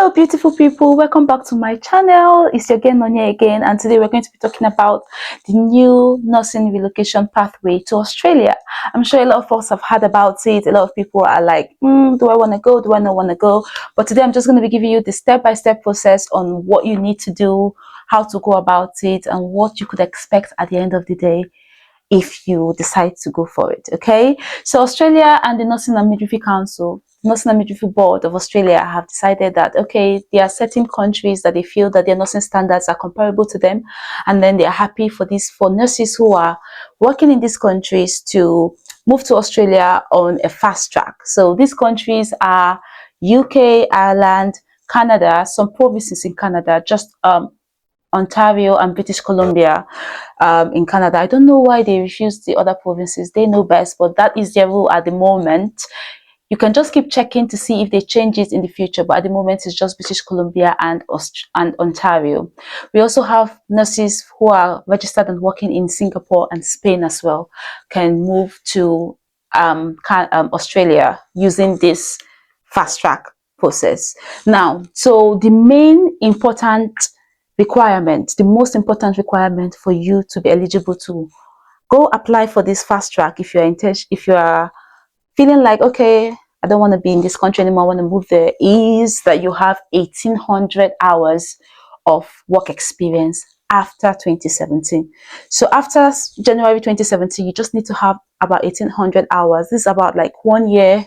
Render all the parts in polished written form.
Hello beautiful people, welcome back to my channel. It's your girl Nonya again, and today we're going to be talking about the new nursing relocation pathway to Australia. I'm sure a lot of us have heard about it. A lot of people are like, do I want to go, do I not want to go? But today I'm just going to be giving you the step-by-step process on what you need to do, how to go about it, and what you could expect at the end of the day if you decide to go for it. Okay, so Australia and the Nursing and Midwifery Council, Nursing and Midwifery Board of Australia, have decided that okay, there are certain countries that they feel that their nursing standards are comparable to them, and then they are happy for nurses who are working in these countries to move to Australia on a fast track. So these countries are UK, Ireland, Canada, some provinces in Canada, just Ontario and British Columbia in Canada. I don't know why they refuse the other provinces. They know best, but that is their rule at the moment. You can just keep checking to see if they change it in the future, but at the moment it's just British Columbia and Ontario. We also have nurses who are registered and working in Singapore and Spain as well, can move to Australia using this fast track process. Now, so the main important requirement, the most important requirement for you to be eligible to go apply for this fast track, if you are feeling like, okay, I don't want to be in this country anymore, I want to move there, is that you have 1800 hours of work experience after 2017. So after January 2017, you just need to have about 1800 hours. This is about like 1 year.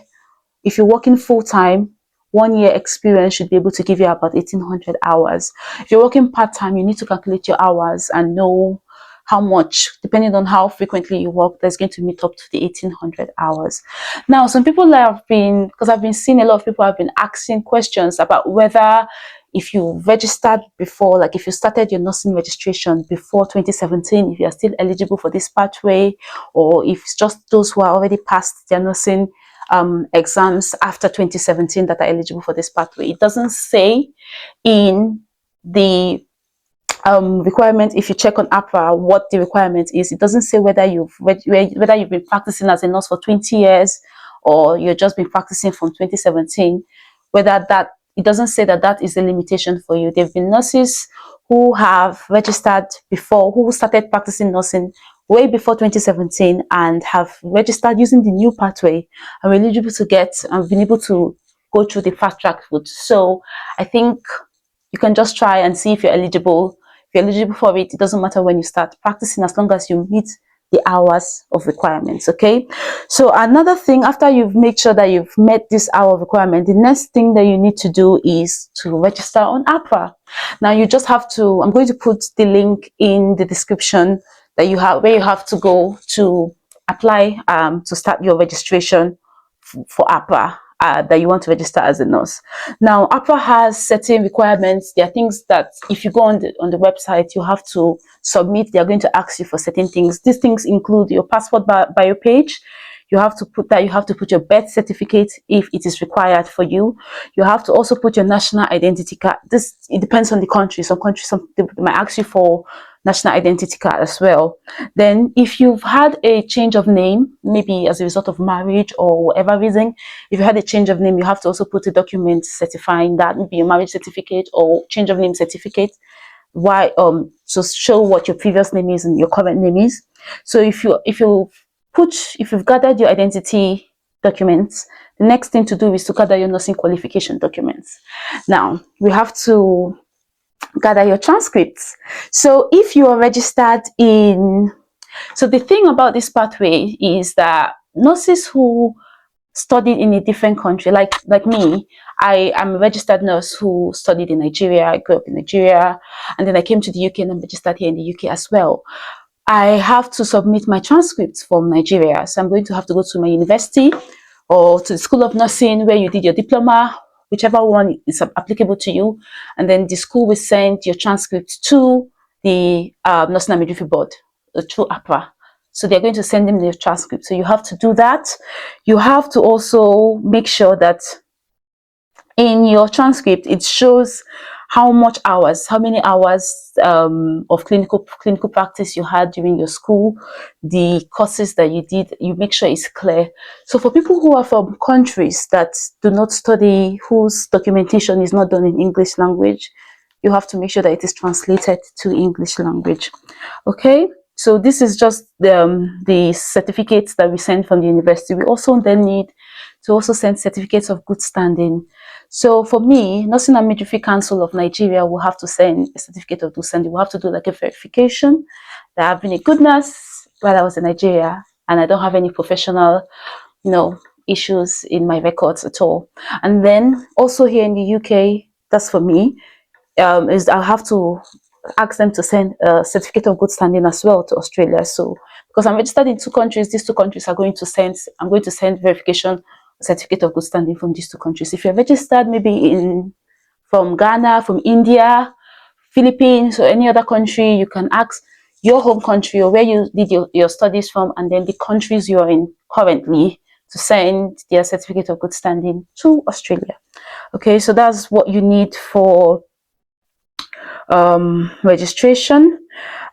If you're working full-time, 1 year experience should be able to give you about 1800 hours. If you're working part-time, you need to calculate your hours and know how much, depending on how frequently you work, that's going to meet up to the 1800 hours. Now, some people have been, because I've been seeing a lot of people have been asking questions about whether if you registered before, like if you started your nursing registration before 2017, if you are still eligible for this pathway, or if it's just those who are already past their nursing exams after 2017 that are eligible for this pathway. It doesn't say in the requirement, if you check on AHPRA, what the requirement is. It doesn't say whether you've been practicing as a nurse for 20 years or you've just been practicing from 2017, it doesn't say that is a limitation for you. There have been nurses who have registered before, who started practicing nursing way before 2017 and have registered using the new pathway and were eligible to get and been able to go through the fast track route. So I think you can just try and see if you're eligible. If you're eligible for it, it doesn't matter when you start practicing as long as you meet the hours of requirements. Okay, so another thing, after you've made sure that you've met this hour of requirement, the next thing that you need to do is to register on AHPRA. Now you just have to, I'm going to put the link in the description that you have, where you have to go to apply to start your registration for AHPRA. That you want to register as a nurse. Now, AHPRA has certain requirements. There are things that if you go on the website, you have to submit. They are going to ask you for certain things. These things include your passport bio page. You have to put that. You have to put your birth certificate if it is required for you. You have to also put your national identity card. It depends on the country. Some countries, they might ask you for national identity card as well. Then if you've had a change of name, maybe as a result of marriage or whatever reason, if you had a change of name, you have to also put a document certifying that, maybe a marriage certificate or change of name certificate. Why so show what your previous name is and your current name is. So if you've gathered your identity documents, the next thing to do is to gather your nursing qualification documents. Now we have to gather your transcripts. So if you are registered so the thing about this pathway is that nurses who studied in a different country, like me, I am a registered nurse who studied in Nigeria. I grew up in Nigeria, and then I came to the UK and I'm registered here in the UK as well. I have to submit my transcripts from Nigeria. So I'm going to have to go to my university or to the School of Nursing where you did your diploma, whichever one is applicable to you, and then the school will send your transcript to the Nursing and Midwifery Board through AHPRA. So they're going to send them the transcript. So you have to do that. You have to also make sure that in your transcript it shows how many hours of clinical practice you had during your school, the courses that you did. You make sure it's clear. So for people who are from countries that do not study, whose documentation is not done in English language, you have to make sure that it is translated to English language. Okay, so this is just the certificates that we send from the university. We also then need to also send certificates of good standing. So for me, Nursing and Midwifery Council of Nigeria will have to send a certificate of good standing. We'll have to do like a verification that I've been a good nurse while I was in Nigeria and I don't have any professional, issues in my records at all. And then also here in the UK, that's for me, is I'll have to ask them to send a certificate of good standing as well to Australia. So because I'm registered in 2 countries, these 2 countries I'm going to send verification certificate of good standing from these 2 countries. If you're registered maybe from Ghana, from India, Philippines, or any other country, you can ask your home country or where you did your studies from, and then the countries you're in currently, to send their certificate of good standing to Australia. Okay, so that's what you need for registration.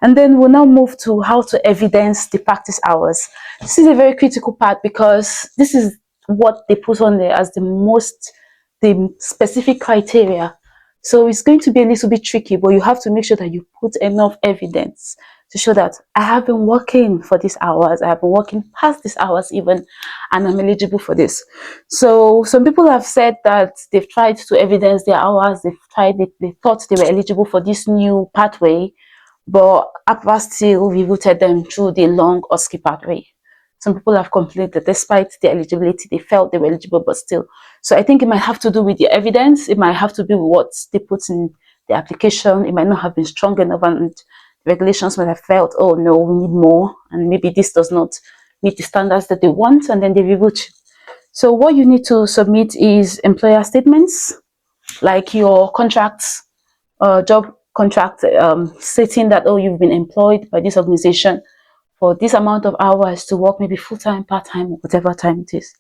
And then we'll now move to how to evidence the practice hours. This is a very critical part because this is what they put on there as the specific criteria. So it's going to be a little bit tricky, but you have to make sure that you put enough evidence to show that I have been working for these hours, I have been working past these hours even, and I'm eligible for this. So some people have said that they've tried to evidence their hours, they thought they were eligible for this new pathway, but AHPRA still rerouted them through the long OSCE pathway. Some people have complained that despite their eligibility, they felt they were eligible, but still. So I think it might have to do with the evidence. It might have to do with what they put in the application. It might not have been strong enough, and the regulations might have felt, oh no, we need more, and maybe this does not meet the standards that they want, and then they reroute. So what you need to submit is employer statements, like your contracts, job contract, stating that, oh, you've been employed by this organization for this amount of hours to work, maybe full-time, part-time, whatever time it is.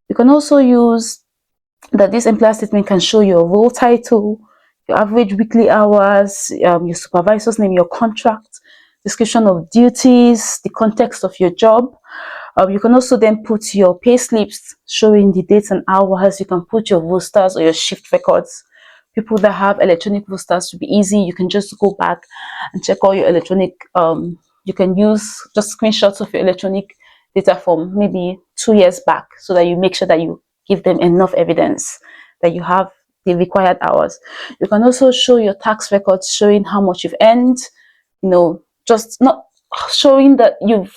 You can also use that this employer statement can show your role title, your average weekly hours, your supervisor's name, your contract, description of duties, the context of your job. You can also then put your pay slips showing the dates and hours. You can put your rosters or your shift records. People that have electronic rosters should be easy. You can just go back and check all your electronic, you can use just screenshots of your electronic data from maybe 2 years back, so that you make sure that you give them enough evidence that you have the required hours. You can also show your tax records showing how much you've earned, just not showing that you've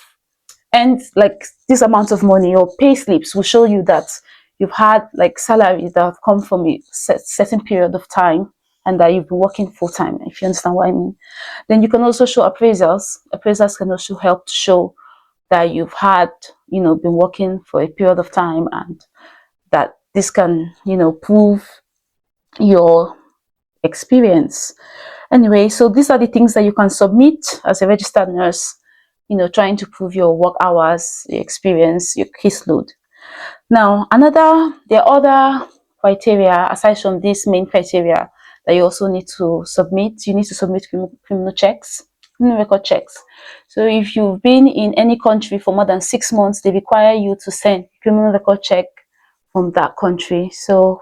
earned like this amount of money. Your pay slips will show you that you've had like salaries that have come from a certain period of time, and that you've been working full-time, if you understand what I mean. Then you can also show appraisals. Appraisals can also help to show that you've had, been working for a period of time, and that this can, prove your experience. Anyway, so these are the things that you can submit as a registered nurse, trying to prove your work hours, your experience, your caseload. Now, there are other criteria aside from these main criteria that you also need to submit. You need to submit criminal record checks. So if you've been in any country for more than 6 months, they require you to send criminal record check from that country. So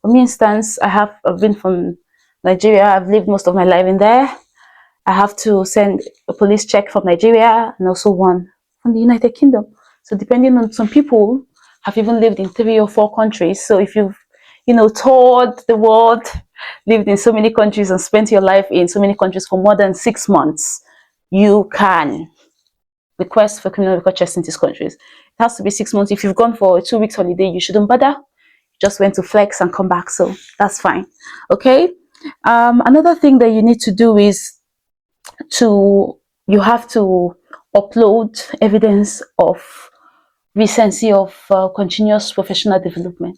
for instance, I've been from Nigeria. I've lived most of my life in there. I have to send a police check from Nigeria and also one from the United Kingdom. So depending on, some people have even lived in 3 or 4 countries. So if you've, toured the world, lived in so many countries and spent your life in so many countries for more than 6 months, you can request for criminal record checks in these countries. It has to be 6 months. If you've gone for a 2 weeks holiday, you shouldn't bother. Just went to flex and come back, so that's fine. Okay. Another thing that you need to do is you have to upload evidence of recency of continuous professional development.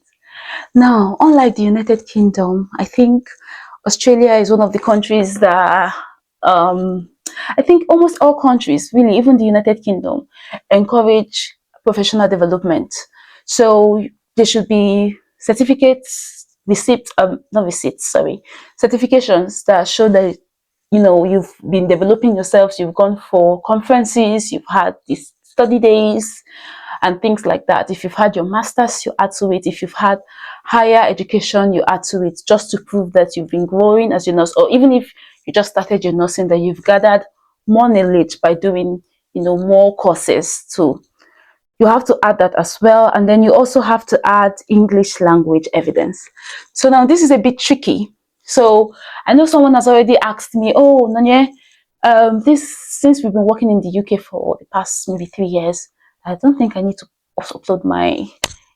Now, unlike the United Kingdom, I think Australia is one of the countries that I think almost all countries, really, even the United Kingdom, encourage professional development. So there should be certificates receipts, not receipts, sorry, certifications that show that you've been developing yourselves, you've gone for conferences, you've had these study days and things like that. If you've had your masters, you add to it. If you've had higher education, you add to it, just to prove that you've been growing as a nurse. Or even if you just started your nursing, that you've gathered more knowledge by doing more courses too. You have to add that as well. And then you also have to add English language evidence. So now this is a bit tricky. So I know someone has already asked me, oh, Nonye, since we've been working in the UK for the past maybe 3 years, I don't think I need to also upload my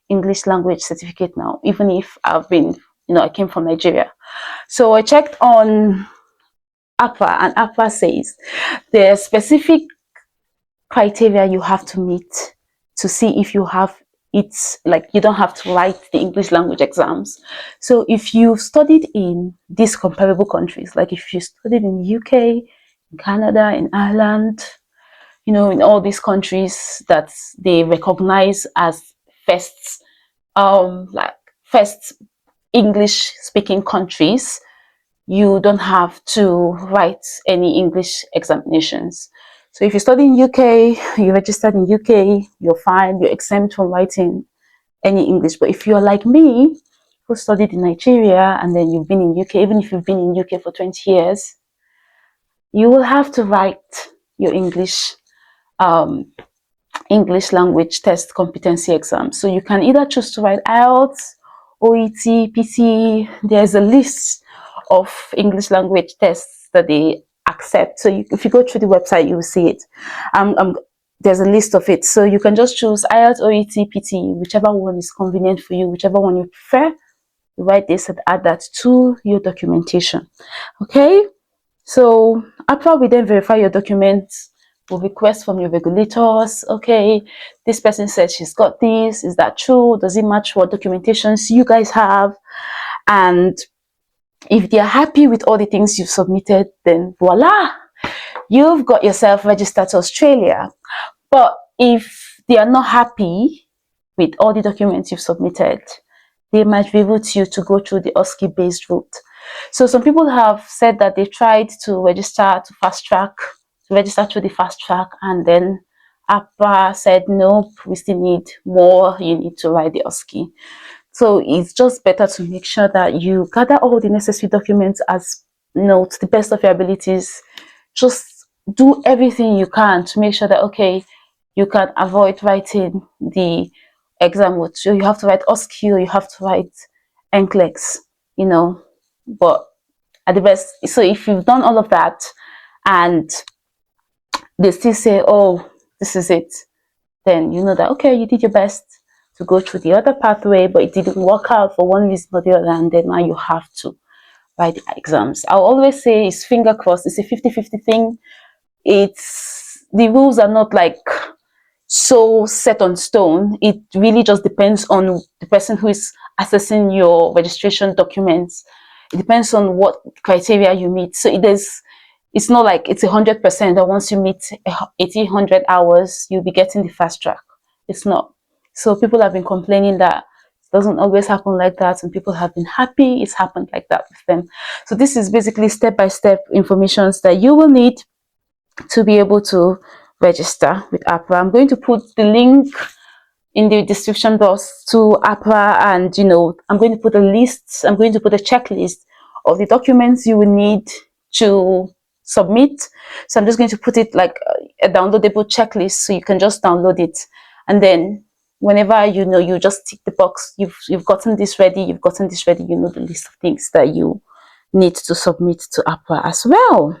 English language certificate now, even if I've been, I came from Nigeria. So I checked on AHPRA, and AHPRA says there are specific criteria you have to meet to see if you have it. Like, you don't have to write the English language exams. So if you've studied in these comparable countries, like if you studied in the UK, in Canada, in Ireland, in all these countries that they recognize as first first English speaking countries, you don't have to write any English examinations. So if you study in UK, you registered in UK, you're fine, you're exempt from writing any English. But if you're like me, who studied in Nigeria and then you've been in UK, even if you've been in UK for 20 years, you will have to write your English language test competency exam. So you can either choose to write IELTS, OET, PT. There's a list of English language tests that they accept. So if you go through the website, you will see it. There's a list of it. So you can just choose IELTS, OET, PT, whichever one is convenient for you, whichever one you prefer. You write this and add that to your documentation. Okay? So after we then verify your documents, we'll request from your regulators, okay, this person said she's got this. Is that true? Does it match what documentations you guys have? And if they're happy with all the things you've submitted, then voila, you've got yourself registered to Australia. But if they are not happy with all the documents you've submitted, they might reroute you to go through the OSCE-based route. So some people have said that they tried to register to fast track, to register through the fast track, and then AHPRA said, nope, we still need more, you need to write the OSCE. So it's just better to make sure that you gather all the necessary documents as, to the best of your abilities. Just do everything you can to make sure that, okay, you can avoid writing the exam. So you have to write OSCE, or you have to write NCLEX, but at the best. So if you've done all of that and they still say, oh, this is it, then you know that, okay, you did your best to go through the other pathway, but it didn't work out for one reason or the other, and then now you have to write the exams. I'll always say it's finger crossed. It's a 50-50 thing. The rules are not like so set on stone. It really just depends on the person who is assessing your registration documents. It depends on what criteria you meet. So it's not like it's 100% that once you meet 100 hours, you'll be getting the fast track. It's not. So people have been complaining that it doesn't always happen like that, and people have been happy it's happened like that with them. So this is basically step-by-step information that you will need to be able to register with AHPRA. I'm going to put the link in the description box to AHPRA, and I'm going to put a checklist of the documents you will need to submit. So I'm just going to put it like a downloadable checklist, so you can just download it, and then whenever you just tick the box, you've gotten this ready, you know the list of things that you need to submit to AHPRA as well.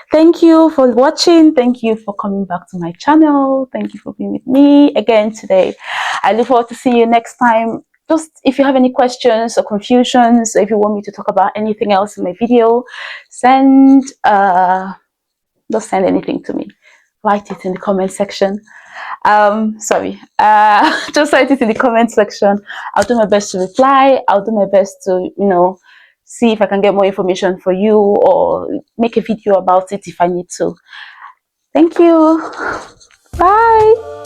Thank you for watching. Thank you for coming back to my channel. Thank you for being with me again today. I look forward to seeing you next time. Just if you have any questions or confusions, or if you want me to talk about anything else in my video, just send anything to me. Write it in the comment section. Just write it in the comment section. I'll do my best to reply. I'll do my best to, see if I can get more information for you, or make a video about it if I need to. Thank you. Bye.